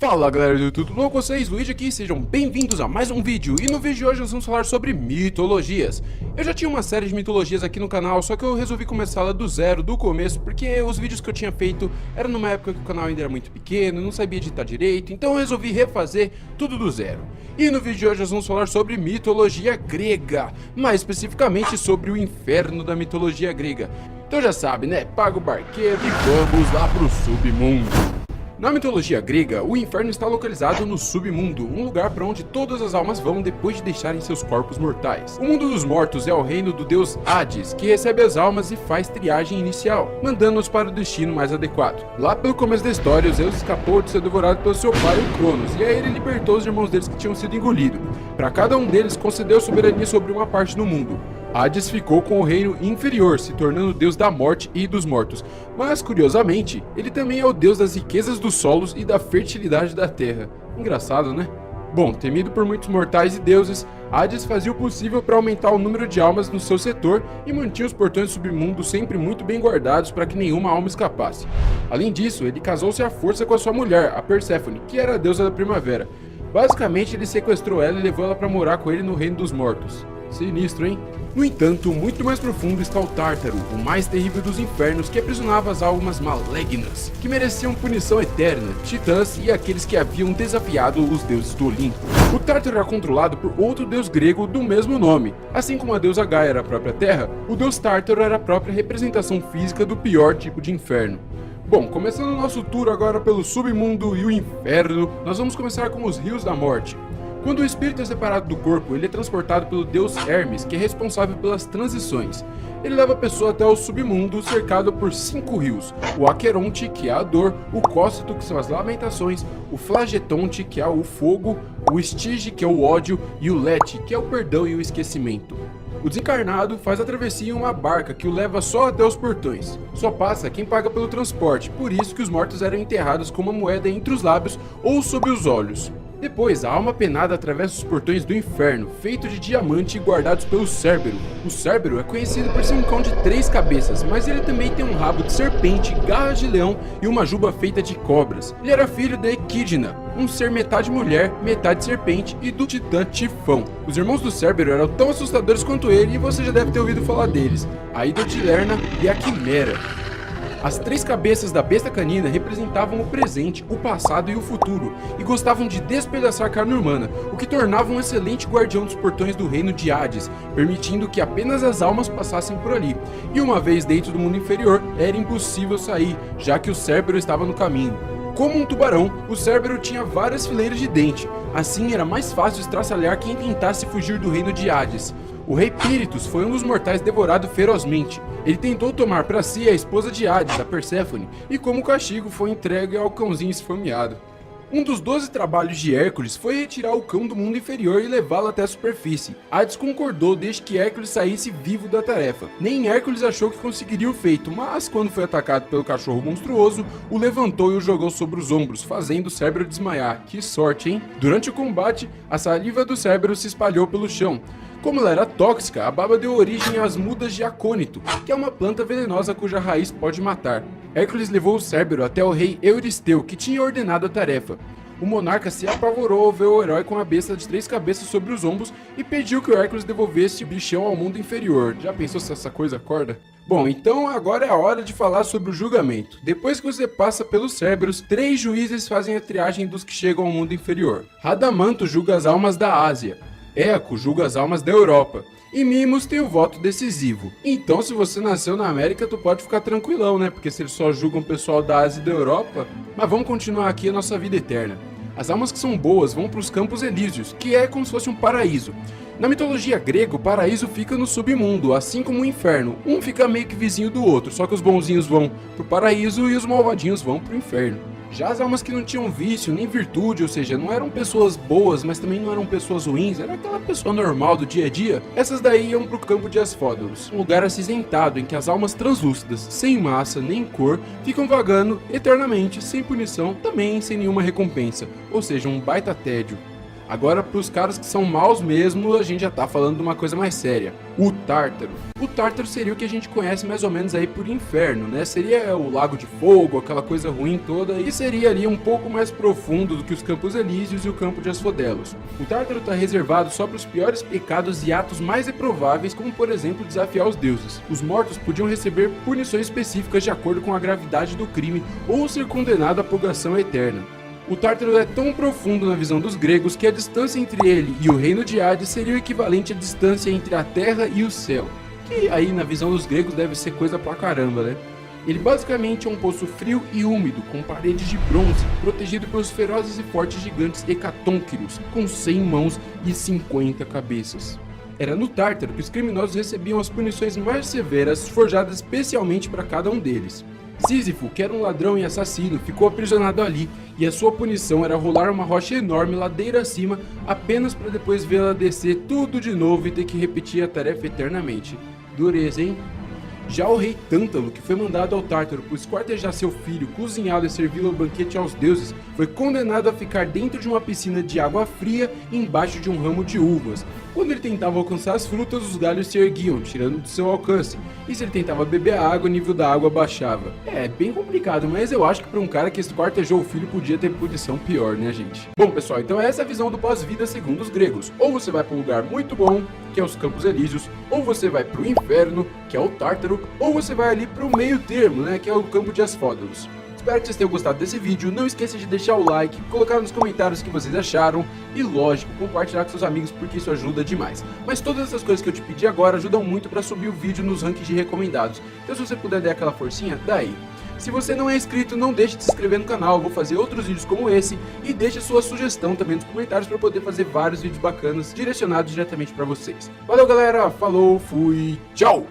Fala galera do YouTube, tudo bom com vocês? Luigi aqui, sejam bem-vindos a mais um vídeo. E no vídeo de hoje nós vamos falar sobre mitologias. Eu já tinha uma série de mitologias aqui no canal, só que eu resolvi começá-la do zero, do começo, porque os vídeos que eu tinha feito eram numa época que o canal ainda era muito pequeno, não sabia editar direito, então eu resolvi refazer tudo do zero. E no vídeo de hoje nós vamos falar sobre mitologia grega, mais especificamente sobre o inferno da mitologia grega. Então já sabe, né? Paga o barqueiro e vamos lá pro submundo. Na mitologia grega, o inferno está localizado no submundo, um lugar para onde todas as almas vão depois de deixarem seus corpos mortais. O mundo dos mortos é o reino do deus Hades, que recebe as almas e faz triagem inicial, mandando-os para o destino mais adequado. Lá pelo começo da história, Zeus escapou de ser devorado pelo seu pai, o Cronos, e aí ele libertou os irmãos deles que tinham sido engolidos. Para cada um deles, concedeu soberania sobre uma parte do mundo. Hades ficou com o reino inferior, se tornando deus da morte e dos mortos. Mas, curiosamente, ele também é o deus das riquezas dos solos e da fertilidade da terra. Engraçado, né? Bom, temido por muitos mortais e deuses, Hades fazia o possível para aumentar o número de almas no seu setor e mantinha os portões do submundo sempre muito bem guardados para que nenhuma alma escapasse. Além disso, ele casou-se à força com a sua mulher, a Perséfone, que era a deusa da primavera. Basicamente, ele sequestrou ela e levou ela para morar com ele no reino dos mortos. Sinistro, hein? No entanto, muito mais profundo está o Tártaro, o mais terrível dos infernos que aprisionava as almas malignas, que mereciam punição eterna, titãs e aqueles que haviam desafiado os deuses do Olimpo. O Tártaro era controlado por outro deus grego do mesmo nome. Assim como a deusa Gaia era a própria Terra, o deus Tártaro era a própria representação física do pior tipo de inferno. Bom, começando o nosso tour agora pelo submundo e o inferno, nós vamos começar com os rios da morte. Quando o espírito é separado do corpo, ele é transportado pelo deus Hermes, que é responsável pelas transições. Ele leva a pessoa até o submundo, cercado por 5 rios: o Aqueronte, que é a dor, o Cócito, que são as lamentações, o Flagetonte, que é o fogo, o Estige, que é o ódio, e o Lete, que é o perdão e o esquecimento. O desencarnado faz a travessia em uma barca que o leva só até os portões. Só passa quem paga pelo transporte, por isso que os mortos eram enterrados com uma moeda entre os lábios ou sob os olhos. Depois, a alma penada atravessa os portões do inferno, feito de diamante e guardados pelo Cérbero. O Cérbero é conhecido por ser um cão de 3 cabeças, mas ele também tem um rabo de serpente, garras de leão e uma juba feita de cobras. Ele era filho de Equidna, um ser metade mulher, metade serpente, e do titã Tifão. Os irmãos do Cérbero eram tão assustadores quanto ele, e você já deve ter ouvido falar deles: a Hidrotilerna e a Quimera. As 3 cabeças da besta canina representavam o presente, o passado e o futuro, e gostavam de despedaçar carne humana, o que tornava um excelente guardião dos portões do reino de Hades, permitindo que apenas as almas passassem por ali. E uma vez dentro do mundo inferior, era impossível sair, já que o Cérbero estava no caminho. Como um tubarão, o Cérbero tinha várias fileiras de dente, assim era mais fácil estraçalhar quem tentasse fugir do reino de Hades. O rei Píritus foi um dos mortais devorado ferozmente. Ele tentou tomar para si a esposa de Hades, a Perséfone, e como castigo foi entregue ao cãozinho esfomeado. Um dos 12 trabalhos de Hércules foi retirar o cão do mundo inferior e levá-lo até a superfície. Hades concordou desde que Hércules saísse vivo da tarefa. Nem Hércules achou que conseguiria o feito, mas quando foi atacado pelo cachorro monstruoso, o levantou e o jogou sobre os ombros, fazendo o Cérbero desmaiar. Que sorte, hein? Durante o combate, a saliva do Cérbero se espalhou pelo chão. Como ela era tóxica, a baba deu origem às mudas de acônito, que é uma planta venenosa cuja raiz pode matar. Hércules levou o Cérbero até o rei Euristeu, que tinha ordenado a tarefa. O monarca se apavorou ao ver o herói com a besta de 3 cabeças sobre os ombros e pediu que o Hércules devolvesse o bichão ao mundo inferior. Já pensou se essa coisa acorda? Bom, então agora é a hora de falar sobre o julgamento. Depois que você passa pelos Cérberos, 3 juízes fazem a triagem dos que chegam ao mundo inferior. Radamanto julga as almas da Ásia. Eco julga as almas da Europa, e Mimos tem o voto decisivo. Então, se você nasceu na América, tu pode ficar tranquilão, né? Porque se eles só julgam o pessoal da Ásia e da Europa. Mas vamos continuar aqui a nossa vida eterna. As almas que são boas vão para os Campos Elíseos, que é como se fosse um paraíso. Na mitologia grega, o paraíso fica no submundo, assim como o inferno. Um fica meio que vizinho do outro, só que os bonzinhos vão pro paraíso e os malvadinhos vão pro inferno. Já as almas que não tinham vício nem virtude, ou seja, não eram pessoas boas, mas também não eram pessoas ruins, era aquela pessoa normal do dia a dia, essas daí iam pro campo de Asfódoros, um lugar acinzentado em que as almas translúcidas, sem massa nem cor, ficam vagando eternamente, sem punição, também sem nenhuma recompensa, ou seja, um baita tédio. Agora, para os caras que são maus mesmo, a gente já tá falando de uma coisa mais séria. O Tártaro. O Tártaro seria o que a gente conhece mais ou menos aí por inferno, né? Seria o Lago de Fogo, aquela coisa ruim toda, e seria ali um pouco mais profundo do que os Campos Elíseos e o Campo de Asfodelos. O Tártaro está reservado só para os piores pecados e atos mais reprováveis, como por exemplo desafiar os deuses. Os mortos podiam receber punições específicas de acordo com a gravidade do crime ou ser condenado à purgação eterna. O Tártaro é tão profundo na visão dos gregos que a distância entre ele e o reino de Hades seria o equivalente à distância entre a terra e o céu, que aí na visão dos gregos deve ser coisa pra caramba, né? Ele basicamente é um poço frio e úmido, com paredes de bronze, protegido pelos ferozes e fortes gigantes hecatônquiros, com 100 mãos e 50 cabeças. Era no Tártaro que os criminosos recebiam as punições mais severas, forjadas especialmente para cada um deles. Sísifo, que era um ladrão e assassino, ficou aprisionado ali, e a sua punição era rolar uma rocha enorme ladeira acima, apenas para depois vê-la descer tudo de novo e ter que repetir a tarefa eternamente. Dureza, hein? Já o rei Tântalo, que foi mandado ao Tártaro por esquartejar seu filho, cozinhá-lo e servi-lo ao banquete aos deuses, foi condenado a ficar dentro de uma piscina de água fria embaixo de um ramo de uvas. Quando ele tentava alcançar as frutas, os galhos se erguiam, tirando do seu alcance, e se ele tentava beber a água, o nível da água baixava. É bem complicado, mas eu acho que para um cara que esquartejou o filho podia ter punição pior, né, gente? Bom, pessoal, então essa é a visão do pós-vida segundo os gregos. Ou você vai para um lugar muito bom, que é os Campos Elíseos, ou você vai para o inferno, que é o Tártaro, ou você vai ali para o meio termo, né, que é o Campo de Asfódelos. Espero que vocês tenham gostado desse vídeo, não esqueça de deixar o like, colocar nos comentários o que vocês acharam e, lógico, compartilhar com seus amigos porque isso ajuda demais. Mas todas essas coisas que eu te pedi agora ajudam muito para subir o vídeo nos rankings de recomendados, então se você puder dar aquela forcinha, dá aí. Se você não é inscrito, não deixe de se inscrever no canal, eu vou fazer outros vídeos como esse e deixe sua sugestão também nos comentários para poder fazer vários vídeos bacanas direcionados diretamente para vocês. Valeu galera, falou, fui, tchau!